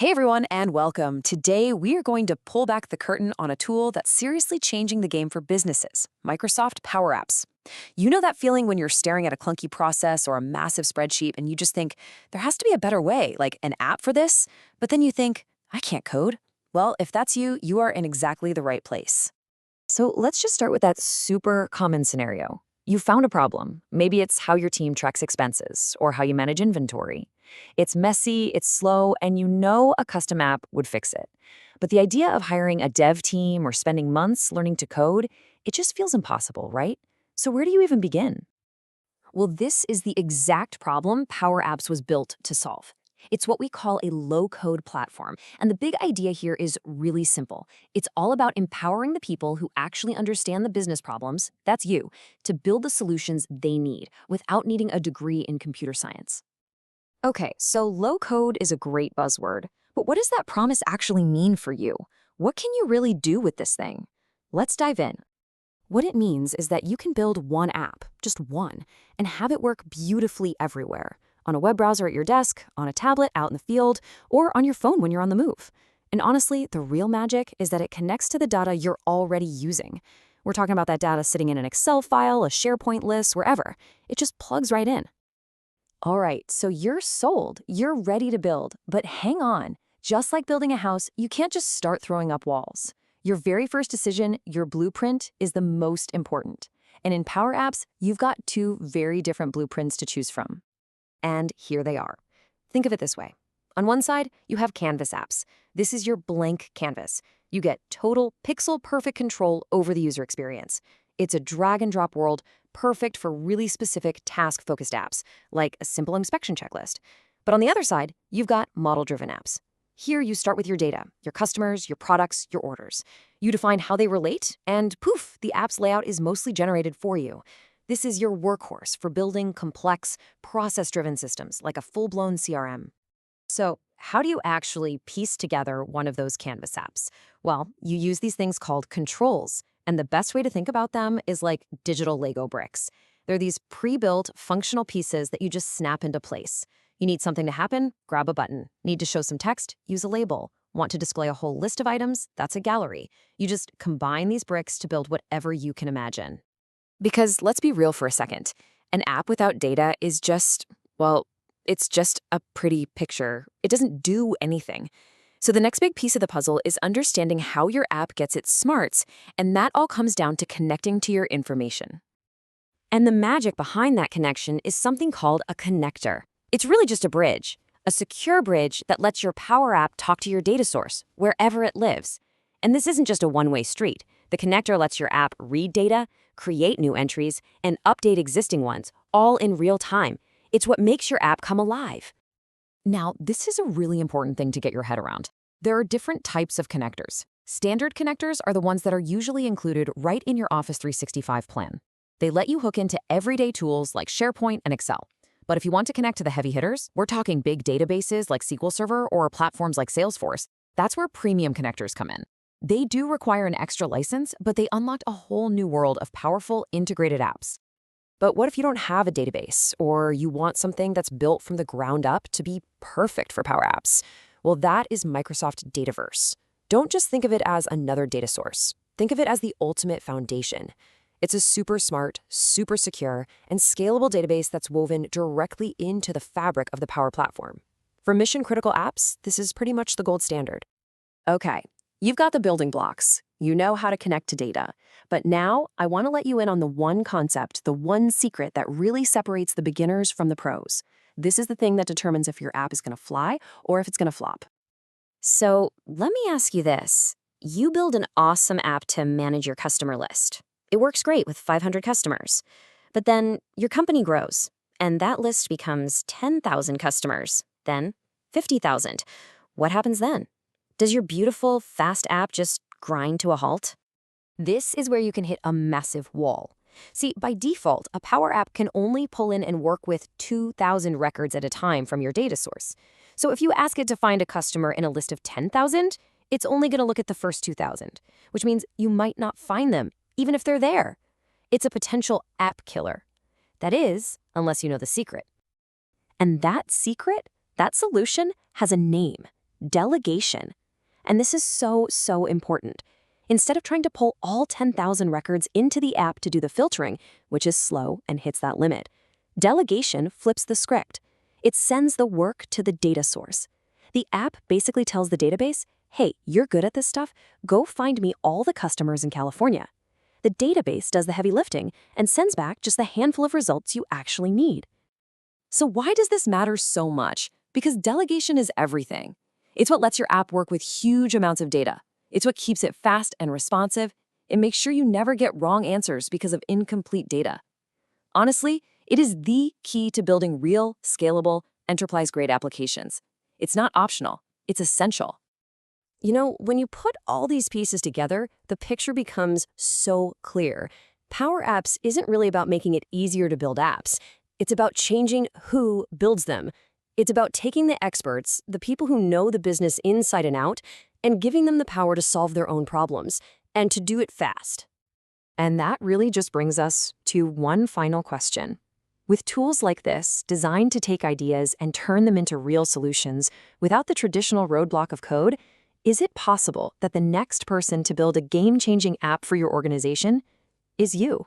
Hey everyone, and welcome. Today, we are going to pull back the curtain on a tool that's seriously changing the game for businesses, Microsoft Power Apps. You know that feeling when you're staring at a clunky process or a massive spreadsheet and you just think, there has to be a better way, like an app for this? But then you think, I can't code. Well, if that's you, you are in exactly the right place. So let's just start with that super common scenario. You found a problem. Maybe it's how your team tracks expenses or how you manage inventory. It's messy, it's slow, and you know a custom app would fix it. But the idea of hiring a dev team or spending months learning to code, it just feels impossible, right? So where do you even begin? Well, this is the exact problem Power Apps was built to solve. It's what we call a low-code platform. And the big idea here is really simple. It's all about empowering the people who actually understand the business problems, that's you, to build the solutions they need without needing a degree in computer science. Okay, so low-code is a great buzzword. But what does that promise actually mean for you? What can you really do with this thing? Let's dive in. What it means is that you can build one app, just one, and have it work beautifully everywhere. On a web browser at your desk, on a tablet out in the field, or on your phone when you're on the move. And honestly, the real magic is that it connects to the data you're already using. We're talking about that data sitting in an Excel file, a SharePoint list, wherever. It just plugs right in. All right, so you're sold. You're ready to build. But hang on. Just like building a house, you can't just start throwing up walls. Your very first decision, your blueprint, is the most important. And in Power Apps, you've got two very different blueprints to choose from. And here they are. Think of it this way. On one side, you have Canvas apps. This is your blank canvas. You get total pixel-perfect control over the user experience. It's a drag-and-drop world perfect for really specific task-focused apps, like a simple inspection checklist. But on the other side, you've got model-driven apps. Here, you start with your data, your customers, your products, your orders. You define how they relate, and poof, the app's layout is mostly generated for you. This is your workhorse for building complex, process-driven systems like a full-blown CRM. So, how do you actually piece together one of those Canvas apps? Well, you use these things called controls, and the best way to think about them is like digital Lego bricks. They're these pre-built functional pieces that you just snap into place. You need something to happen? Grab a button. Need to show some text? Use a label. Want to display a whole list of items? That's a gallery. You just combine these bricks to build whatever you can imagine. Because let's be real for a second. An app without data is just, well, it's just a pretty picture. It doesn't do anything. So the next big piece of the puzzle is understanding how your app gets its smarts, and that all comes down to connecting to your information. And the magic behind that connection is something called a connector. It's really just a bridge, a secure bridge that lets your Power App talk to your data source, wherever it lives. And this isn't just a one-way street. The connector lets your app read data, create new entries, and update existing ones, all in real time. It's what makes your app come alive. Now, this is a really important thing to get your head around. There are different types of connectors. Standard connectors are the ones that are usually included right in your Office 365 plan. They let you hook into everyday tools like SharePoint and Excel. But if you want to connect to the heavy hitters, we're talking big databases like SQL Server or platforms like Salesforce. That's where premium connectors come in. They do require an extra license, but they unlock a whole new world of powerful, integrated apps. But what if you don't have a database, or you want something that's built from the ground up to be perfect for Power Apps? Well, that is Microsoft Dataverse. Don't just think of it as another data source. Think of it as the ultimate foundation. It's a super smart, super secure, and scalable database that's woven directly into the fabric of the Power Platform. For mission-critical apps, this is pretty much the gold standard. Okay. You've got the building blocks. You know how to connect to data. But now, I want to let you in on the one concept, the one secret that really separates the beginners from the pros. This is the thing that determines if your app is going to fly or if it's going to flop. So, let me ask you this. You build an awesome app to manage your customer list. It works great with 500 customers. But then, your company grows, and that list becomes 10,000 customers, then 50,000. What happens then? Does your beautiful, fast app just grind to a halt? This is where you can hit a massive wall. See, by default, a Power App can only pull in and work with 2,000 records at a time from your data source. So if you ask it to find a customer in a list of 10,000, it's only going to look at the first 2,000, which means you might not find them, even if they're there. It's a potential app killer. That is, unless you know the secret. And that secret, that solution, has a name. delegation. And this is so important. Instead of trying to pull all 10,000 records into the app to do the filtering, which is slow and hits that limit, delegation flips the script. It sends the work to the data source. The app basically tells the database, hey, you're good at this stuff, go find me all the customers in California. The database does the heavy lifting and sends back just the handful of results you actually need. So why does this matter so much? Because delegation is everything. It's what lets your app work with huge amounts of data. It's what keeps it fast and responsive. It makes sure you never get wrong answers because of incomplete data. Honestly, it is the key to building real, scalable, enterprise-grade applications. It's not optional, it's essential. You know, when you put all these pieces together, the picture becomes so clear. Power Apps isn't really about making it easier to build apps. It's about changing who builds them. It's about taking the experts, the people who know the business inside and out, and giving them the power to solve their own problems, and to do it fast. And that really just brings us to one final question. With tools like this, designed to take ideas and turn them into real solutions without the traditional roadblock of code, is it possible that the next person to build a game-changing app for your organization is you?